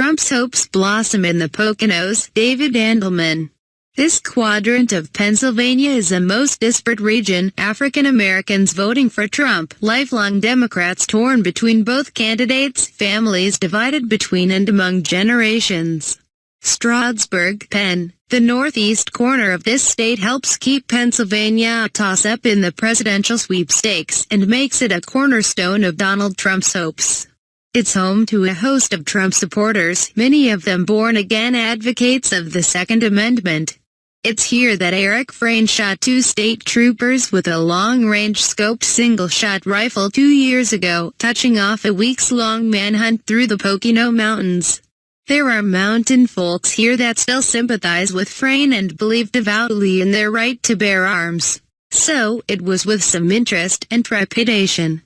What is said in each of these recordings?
Trump's hopes blossom in the Poconos. David Andelman. This quadrant of Pennsylvania is a most disparate region. African Americans voting for Trump, lifelong Democrats torn between both candidates, families divided between and among generations. Stroudsburg, Penn. The northeast corner of this state helps keep Pennsylvania a toss-up in the presidential sweepstakes and makes it a cornerstone of Donald Trump's hopes. It's home to a host of Trump supporters, many of them born-again advocates of the Second Amendment. It's here that Eric Frayne shot 2 state troopers with a long-range scoped single-shot rifle 2 years ago, touching off a weeks-long manhunt through the Pocono Mountains. There are mountain folks here that still sympathize with Frayne and believe devoutly in their right to bear arms. So, it was with some interest and trepidation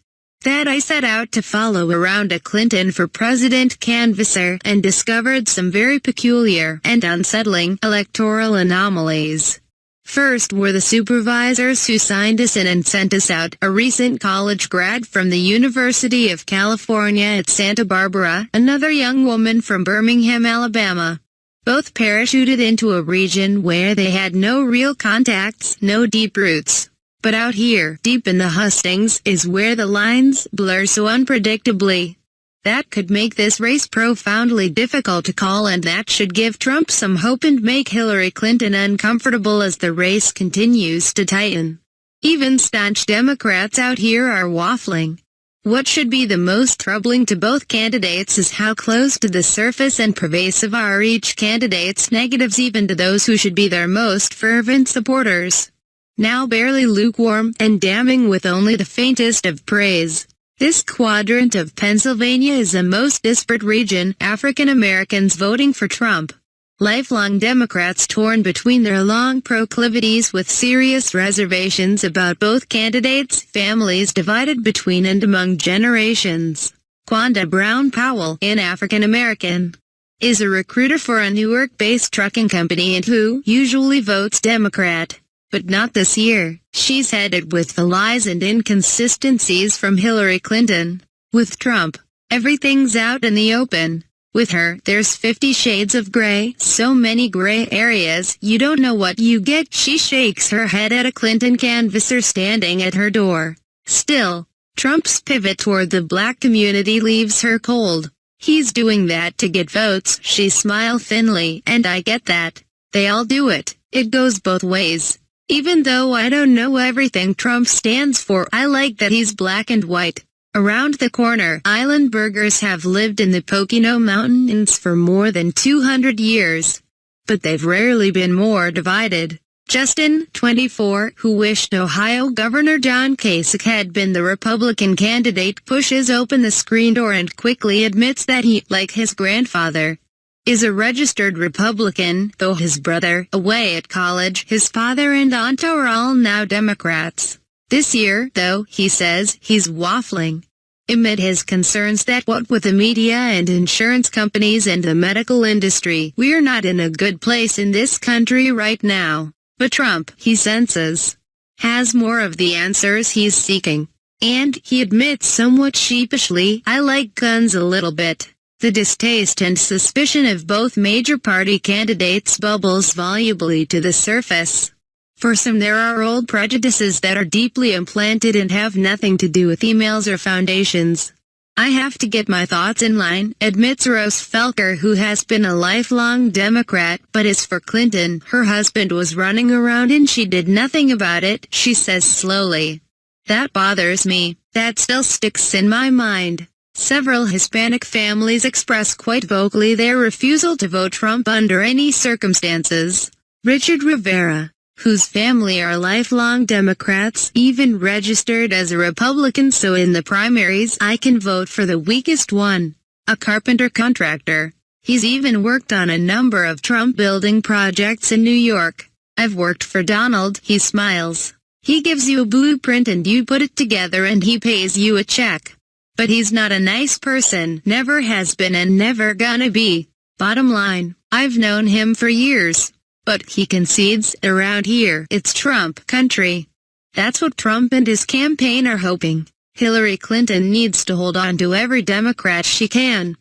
that I set out to follow around a Clinton for President canvasser and discovered some very peculiar and unsettling electoral anomalies. First were the supervisors who signed us in and sent us out, a recent college grad from the University of California at Santa Barbara, another young woman from Birmingham, Alabama. Both parachuted into a region where they had no real contacts, no deep roots. But out here, deep in the hustings, is where the lines blur so unpredictably. That could make this race profoundly difficult to call, and that should give Trump some hope and make Hillary Clinton uncomfortable as the race continues to tighten. Even staunch Democrats out here are waffling. What should be the most troubling to both candidates is how close to the surface and pervasive are each candidate's negatives, even to those who should be their most fervent supporters. Now barely lukewarm and damning with only the faintest of praise. This quadrant of Pennsylvania is a most disparate region. African Americans voting for Trump, lifelong Democrats torn between their long proclivities with serious reservations about both candidates, families divided between and among generations. Quanda Brown Powell, an African American, is a recruiter for a Newark-based trucking company and who usually votes Democrat. But not this year. She's headed with the lies and inconsistencies from Hillary Clinton. With Trump, everything's out in the open. With her, there's 50 shades of gray, so many gray areas, you don't know what you get. She shakes her head at a Clinton canvasser standing at her door. Still, Trump's pivot toward the black community leaves her cold. He's doing that to get votes. She smiled thinly, and I get that. They all do it. It goes both ways. Even though I don't know everything Trump stands for, I like that he's black and white. Around the corner, island burgers have lived in the Pocono Mountains for more than 200 years. But they've rarely been more divided. Justin, 24, who wished Ohio Governor John Kasich had been the Republican candidate, pushes open the screen door and quickly admits that he, like his grandfather, is a registered Republican, though his brother, away at college, his father and aunt are all now Democrats. This year, though, he says, he's waffling. Amid his concerns that what with the media and insurance companies and the medical industry, we're not in a good place in this country right now. But Trump, he senses, has more of the answers he's seeking. And, he admits somewhat sheepishly, I like guns a little bit. The distaste and suspicion of both major party candidates bubbles volubly to the surface. For some there are old prejudices that are deeply implanted and have nothing to do with emails or foundations. I have to get my thoughts in line, admits Rose Felker, who has been a lifelong Democrat but is for Clinton. Her husband was running around and she did nothing about it, she says slowly. That bothers me. That still sticks in my mind. Several Hispanic families express quite vocally their refusal to vote Trump under any circumstances. Richard Rivera, whose family are lifelong Democrats, even registered as a Republican, so in the primaries I can vote for the weakest one. A carpenter contractor. He's even worked on a number of Trump building projects in New York. I've worked for Donald, he smiles. He gives you a blueprint and you put it together and he pays you a check. But he's not a nice person, never has been and never gonna be. Bottom line, I've known him for years. But he concedes, around here, it's Trump country. That's what Trump and his campaign are hoping. Hillary Clinton needs to hold on to every Democrat she can.